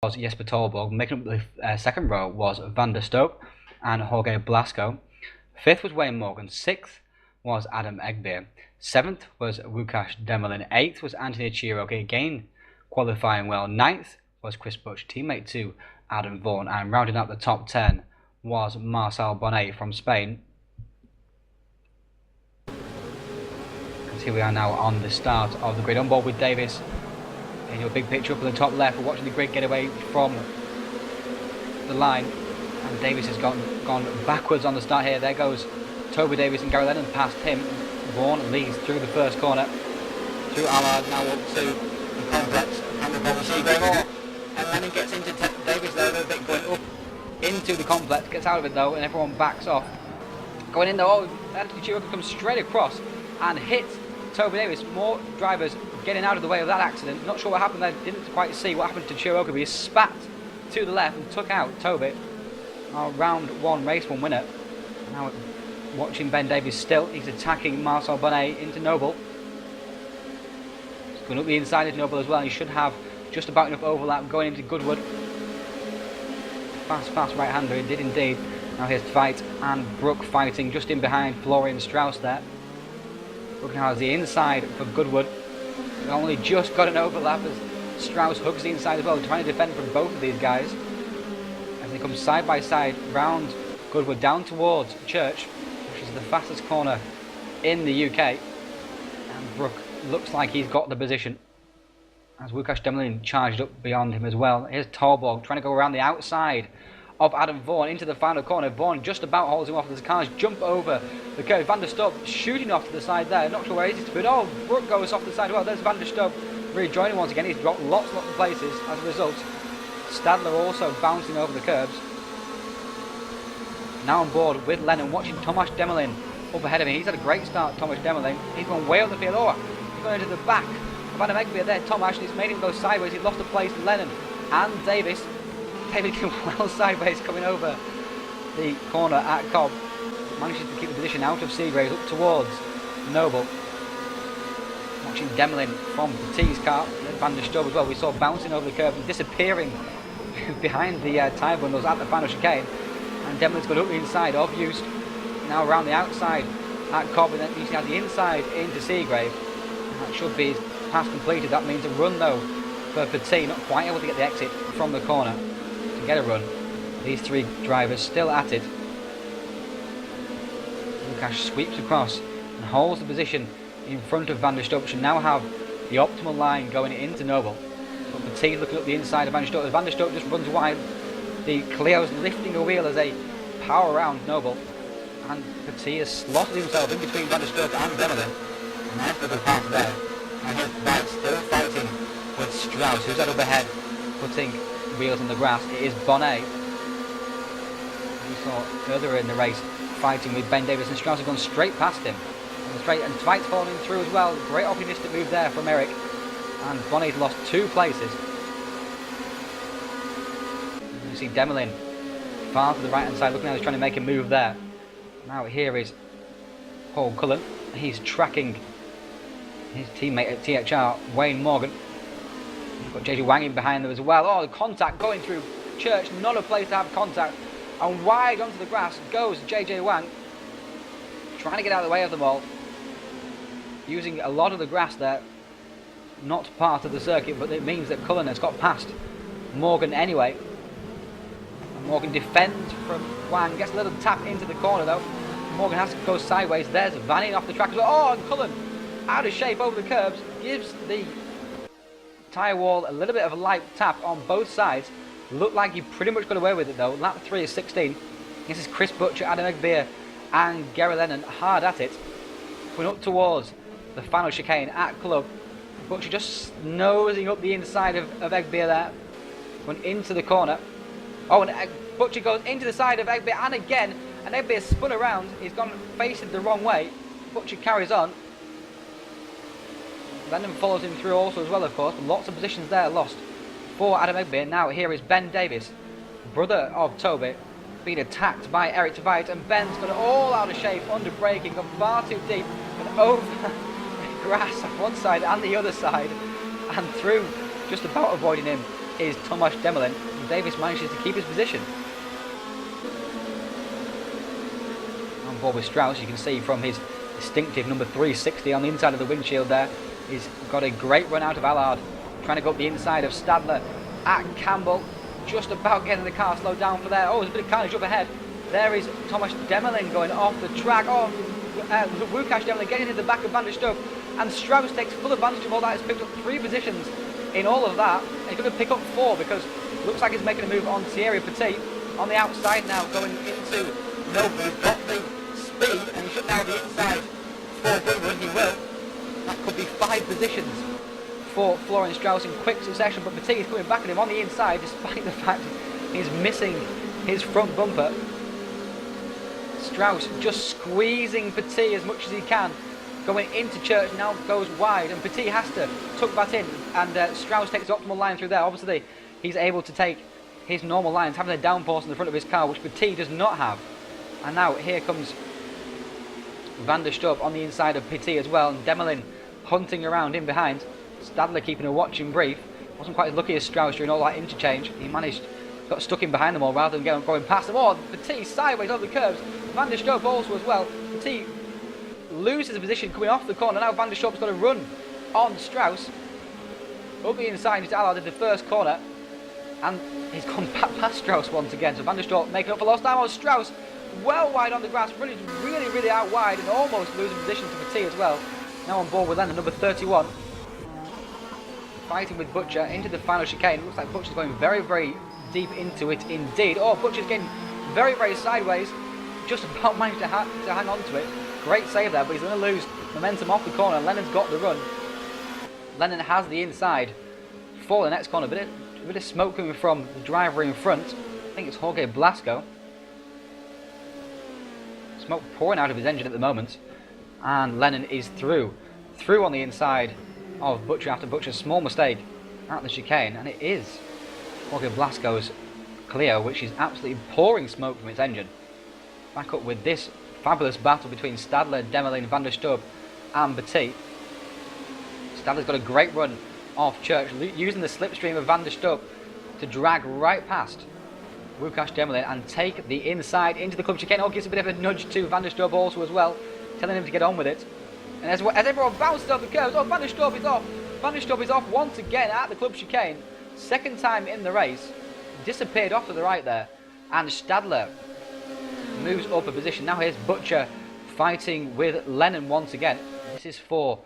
was Jesper Tolborg. Making up the second row was Van der Stoep and Jorge Blasco. Fifth was Wayne Morgan. Sixth was Adam Egbeer. Seventh was Łukasz Demelin. Eighth was Anthony Chirocki, again qualifying well. Ninth was Chris Butch, teammate to Adam Vaughan. And rounding out the top 10 was Marcel Bonnet from Spain. And here we are now on the start of the grid. On board with Davis. In your big picture up in the top left, we're watching the grid get away from the line. And Davis has gone backwards on the start here. There goes Toby Davis and Gary Lennon past him. Vaughan leads through the first corner. Through Allard, now up to the complex. And Lennon gets into Davis there a little bit, going up into the complex. Gets out of it though, and everyone backs off. Going in though, Anthony Chirocki comes straight across and hits Toby Davis. More drivers getting out of the way of that accident. Not sure what happened there, didn't quite see what happened to Chirocki, but he spat to the left and took out Toby. Our round one, race one winner. Now watching Ben Davies still, he's attacking Marcel Bonnet into Noble. He's going up the inside into Noble as well. He should have just about enough overlap going into Goodwood. Fast right-hander, he did indeed. Now here's Tveit and Brook fighting just in behind Florian Strauss there. Brook now has the inside for Goodwood. He only just got an overlap as Strauss hugs the inside as well, trying to defend from both of these guys. As they come side by side round Goodwood down towards Church, which is the fastest corner in the UK. And Brook looks like he's got the position as Łukasz Demelin charged up beyond him as well. Here's Tolborg trying to go around the outside of Adam Vaughan into the final corner. Vaughan just about holds him off as the cars jump over the curve. Van der Stoep shooting off to the side there. Not sure where he's to put. Oh, Brook goes off the side. Well, there's Van der Stoep rejoining once again. He's dropped lots of places as a result. Stadler also bouncing over the curbs. Now on board with Lennon, watching Tomasz Demelin up ahead of him. He's had a great start, Tomasz Demelin. He's gone way up the field. Oh, he's going into the back of Adam Egbeer there. Tomasz, and it's made him go sideways. He's lost a place to Lennon and Davis. David well sideways coming over the corner at Cobb. Manages to keep the position out of Seagraves up towards Noble. Watching Demelin from the T's car. Van der Stoep as well. We saw bouncing over the curb and disappearing behind the tyre bundles at the final chicane. And Demelin's got up the inside of Just. Now around the outside at Cobb, and then you have the inside into Seagrave. That should be pass completed. That means a run though for T. Not quite able to get the exit from the corner to get a run. These three drivers still at it. Łukasz sweeps across and holds the position in front of Van der Stoep. Should now have the optimal line going into Noble. But Petit looking up the inside of Van der Stoep. As Van der Stoep just runs wide, the Clio's lifting a wheel as they power around Noble. And Petit has slotted himself in between Van der Stoep and Demelin. Nice little pass there. And here's White still fighting with Strauss, who's out up ahead, putting wheels in the grass. It is Bonnet. We saw earlier in the race fighting with Ben Davis, and Strauss has gone straight past him. And Tveit's falling through as well. Great opportunistic move there from Eric. And Bonnet's lost 2 places. You see Demelin far to the right hand side, looking like he's trying to make a move there. Now here is Paul Cullen. He's tracking his teammate at THR, Wayne Morgan. You've got JJ Wang in behind them as well. Oh, the contact going through Church, not a place to have contact. And wide onto the grass goes JJ Wang, trying to get out of the way of them all. Using a lot of the grass there, not part of the circuit, but it means that Cullen has got past Morgan anyway. And Morgan defends from Wang, gets a little tap into the corner though. Morgan has to go sideways. There's Vanning off the track as well. Oh, and Cullen out of shape over the curbs, gives the tyre wall a little bit of a light tap on both sides. Looked like he pretty much got away with it though. Lap 3 is 16. This is Chris Butcher, Adam Egbeer and Gary Lennon hard at it. Going up towards the final chicane at Club. Butcher just nosing up the inside of Egbeer there. Went into the corner. Oh, and Butcher goes into the side of Egbeer and again. And Egbeer spun around. He's gone facing the wrong way. Butcher carries on. Lennon follows him through also as well, of course. Lots of positions there lost for Adam Egbeer. Now here is Ben Davis, brother of Toby, being attacked by Eric Tveit, and Ben's got it all out of shape under braking, gone far too deep and over the grass on one side and the other side, and through, just about avoiding him, is Tomasz Demelin. Davis manages to keep his position. On board with Strauss, you can see from his distinctive number 360 on the inside of the windshield there. He's got a great run out of Allard, trying to go up the inside of Stadler at Campbell. Just about getting the car slowed down for there. Oh, there's a bit of carnage up ahead. There is Tomasz Demelin going off the track. Oh, Łukasz Demelin getting into the back of Van der Stoep. And Strauss takes full advantage of all that. He's picked up 3 positions in all of that. And he's going to pick up 4 because it looks like he's making a move on Thierry Petit on the outside now, going into Noble. He's got the speed and he should now be inside for Boomer, and he will. That could be 5 positions for Florian Strauss in quick succession, but Petit is coming back at him on the inside despite the fact he's missing his front bumper. Strauss just squeezing Petit as much as he can, going into Church, now goes wide, and Petit has to tuck that in, and Strauss takes the optimal line through there. Obviously he's able to take his normal lines, having a downforce in the front of his car, which Petit does not have. And now here comes Van der Stoep on the inside of Petit as well, and Demelin hunting around in behind. Stadler keeping a watching brief. Wasn't quite as lucky as Strauss during all that interchange. He got stuck in behind them all rather than going past them. Oh, Petit sideways over the curbs. Van der Stoep also as well. Petit loses the position coming off the corner. Now Van der Stoep's got a run on Strauss. Up the inside into Allard in the first corner. And he's gone back past Strauss once again. So Van der Stoep making up for lost time. Oh, Strauss well wide on the grass. Really out wide and almost losing position to Petit as well. Now on board with Lennon, number 31. Fighting with Butcher into the final chicane. Looks like Butcher's going very deep into it indeed. Oh, Butcher's getting very sideways. Just about managed to hang on to it. Great save there, but he's going to lose momentum off the corner. Lennon's got the run. Lennon has the inside for the next corner. A bit of smoke coming from the driver in front. I think it's Jorge Blasco. Smoke pouring out of his engine at the moment. And Lennon is through on the inside of Butcher after Butcher's small mistake at the chicane, and it is Jorge Blasco's Clio, which is absolutely pouring smoke from its engine. Back up with this fabulous battle between Stadler, Demelin, Van der Stoep and Petit. Stadler's got a great run off Church, using the slipstream of Van der Stoep to drag right past Łukasz Demelin and take the inside into the club chicane. Oh, gives a bit of a nudge to Van der Stoep also as well, telling him to get on with it. And as everyone bounces off the curves, oh, Van der Stoep is off. Van der Stoep is off once again at the club chicane. Second time in the race. Disappeared off to the right there. And Stadler moves up a position. Now here's Butcher fighting with Lennon once again. This is for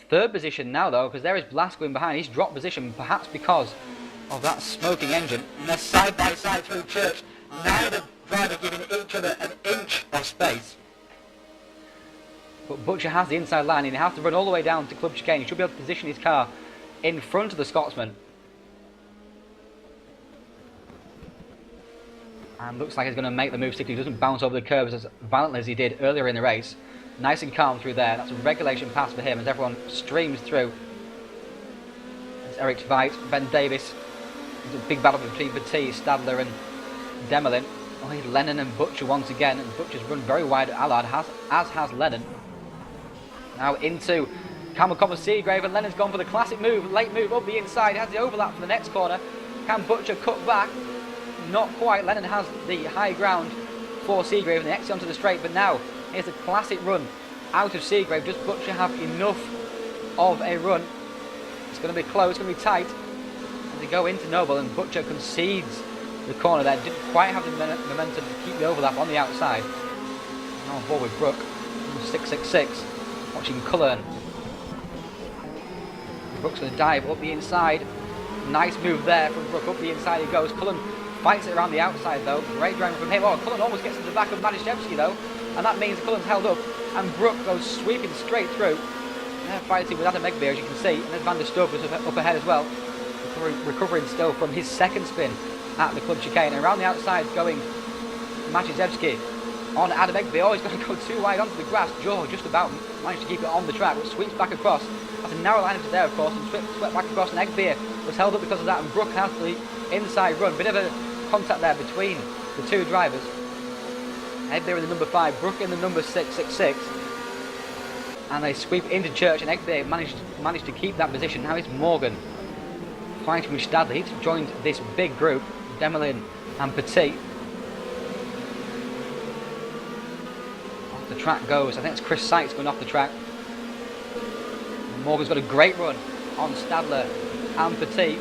3rd position now though, because there is Blasco in behind. He's dropped position, perhaps because of that smoking engine. And they're side by side through Church. Neither driver giving each other an inch of space. But Butcher has the inside line and he has to run all the way down to club chicane. He should be able to position his car in front of the Scotsman. And looks like he's going to make the move, stick. He doesn't bounce over the curbs as violently as he did earlier in the race. Nice and calm through there. That's a regulation pass for him as everyone streams through. There's Eric Tveit, Ben Davis. There's a big battle between Petit, Stadler and Demelin. Oh, here's Lennon and Butcher once again. And Butcher's run very wide at Allard, as has Lennon. Now into Camelcopper Seagrave, and Lennon's gone for the classic move, late move up the inside. He has the overlap for the next corner. Can Butcher cut back? Not quite. Lennon has the high ground for Seagrave and the exit onto the straight, but now here's a classic run out of Seagrave. Does Butcher have enough of a run? It's going to be close, it's going to be tight. As they go into Noble, and Butcher concedes the corner there. Didn't quite have the momentum to keep the overlap on the outside. Now on board with Brook, 666. Watching Cullen. Brook's going to dive up the inside. Nice move there from Brook. Up the inside he goes. Cullen fights it around the outside though. Great driving from him. Oh, Cullen almost gets into the back of Maniszewski though. And that means Cullen's held up. And Brook goes sweeping straight through. They're fighting with Adam Egby, as you can see. And there's Van der Stoep is up ahead as well. Recovering still from his second spin at the club chicane. And around the outside going Maniszewski on Adam Egby. Oh, he's going to go too wide onto the grass. Joe just about managed to keep it on the track, but sweeps back across. That's a narrow line into there, of course, and swept back across. And Egby was held up because of that, and Brook has the inside run. Bit of a contact there between the two drivers. Egby in the number 5, Brook in the number 666. And they sweep into Church, and Egby managed to keep that position. Now it's Morgan fighting with Stadler. He's joined this big group, Demolin and Petit. Off the track goes, I think it's Chris Sykes going off the track. Morgan's got a great run on Stadler and Petit.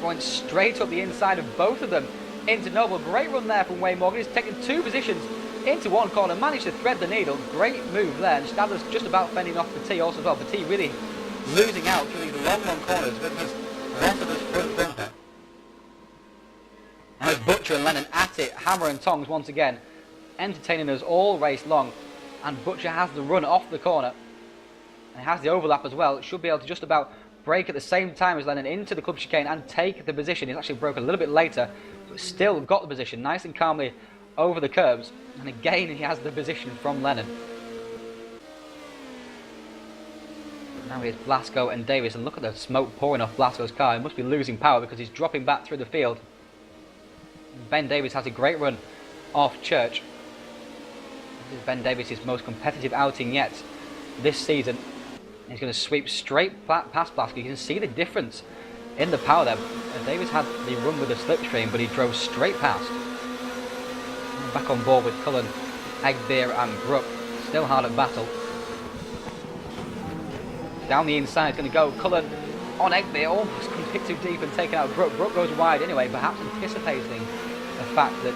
Going straight up the inside of both of them into Noble. Great run there from Wayne Morgan. He's taken 2 positions into one corner, managed to thread the needle. Great move there. And Stadler's just about fending off Petit also as well. Petit really losing out through these long corners with his rest of his front bumper. Now it's Butcher and Lennon at it, hammer and tongs once again, entertaining us all race long. And Butcher has the run off the corner. And has the overlap as well. Should be able to just about break at the same time as Lennon into the club chicane and take the position. He's actually broke a little bit later, but still got the position nice and calmly over the curbs. And again he has the position from Lennon. Now here's Blasco and Davis, and look at the smoke pouring off Blasco's car. He must be losing power because he's dropping back through the field. Ben Davis has a great run off Church. This is Ben Davis' most competitive outing yet this season. He's going to sweep straight past Blasco. You can see the difference in the power there. Davis had the run with the slipstream, but he drove straight past. Back on board with Cullen, Egbeer and Brook. Still hard at battle. Down the inside is going to go Cullen on Egbeer. Almost comes a bit too deep and taken out Brook. Brook goes wide anyway, perhaps anticipating the fact that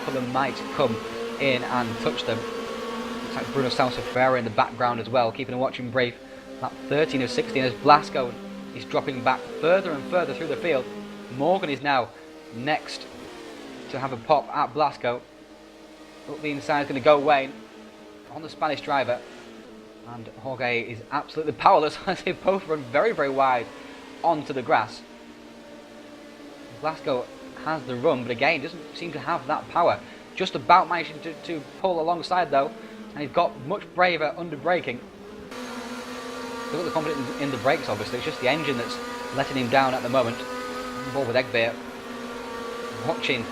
Cullen might come in and touch them. Looks like Bruno Salsa-Ferreira in the background as well, keeping a watching brief. About 13 of 16 as Blasco is dropping back further and further through the field. Morgan is now next to have a pop at Blasco. Up the inside is going to go Wayne on the Spanish driver. And Jorge is absolutely powerless as they both run very, very wide onto the grass. Blasco has the run, but again doesn't seem to have that power. Just about managing to pull alongside though. And he's got much braver under braking. He's got the confidence in the brakes obviously, it's just the engine that's letting him down at the moment. On board with Egbeer. Watching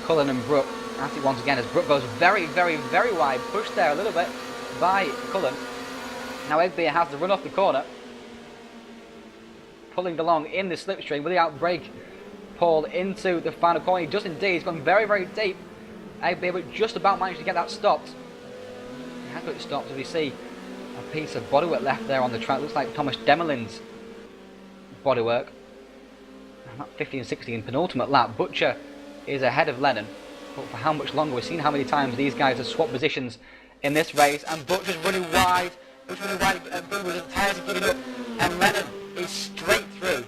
Cullen and Brook at it once again as Brook goes very, very, very wide. Pushed there a little bit by Cullen. Now Egbeer has to run off the corner. Pulling along in the slipstream. Will he outbrake Paul into the final corner? He does indeed. He's gone very, very deep. Egbeer just about managed to get that stopped. He has got it stopped as we see a piece of bodywork left there on the track. Looks like Thomas Demolin's bodywork. And that 15 and 16 penultimate lap. Butcher is ahead of Lennon. But for how much longer? We've seen how many times these guys have swapped positions in this race. And Butcher's running wide. Butcher's running wide. The tyres are giving up. And Lennon is straight through.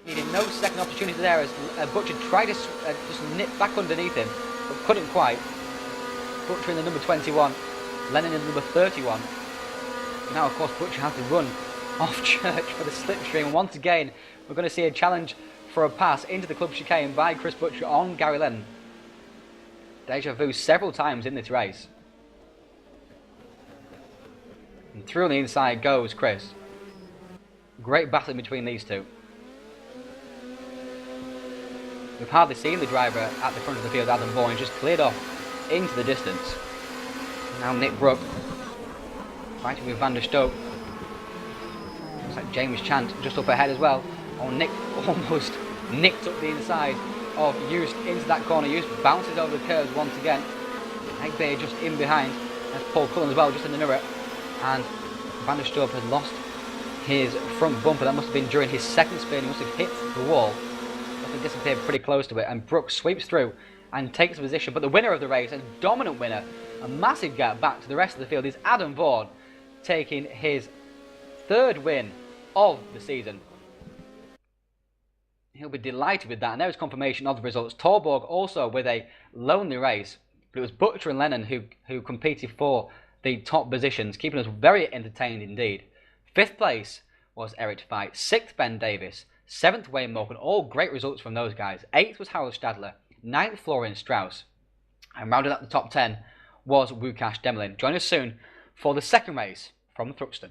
Needing no second opportunity there as Butcher tried to just nip back underneath him. But couldn't quite. Butcher in the number 21. Lennon in the number 31. Now of course Butcher has to run off Church for the slipstream. Once again we're going to see a challenge for a pass into the club chicane by Chris Butcher on Gary Lennon. Deja vu several times in this race. And through on the inside goes Chris. Great battling between these two. We've hardly seen the driver at the front of the field, Adam Vaughan, just cleared off into the distance. Now Nick Brook fighting with Van der Stoke. Looks like James Chant just up ahead as well. Oh, Nick almost nicked up the inside of Used into that corner. Used bounces over the curves once again. Egbeer just in behind. That's Paul Cullen as well, just in the mirror. And Van der Stoke has lost his front bumper. That must have been during his second spin. He must have hit the wall. Must have disappeared pretty close to it. And Brook sweeps through and takes position. But the winner of the race, a dominant winner, a massive gap back to the rest of the field, is Adam Vaughan, taking his third win of the season. He'll be delighted with that, and there is confirmation of the results. Torborg also with a lonely race, but it was Butcher and Lennon who competed for the top positions, keeping us very entertained indeed. 5th place was Eric Fight, 6th Ben Davis, 7th Wayne Morgan, all great results from those guys. 8th was Harold Stadler, 9th Florian Strauss, and rounded out the top 10 was Łukasz Demolin. Join us soon for the second race from Thruxton.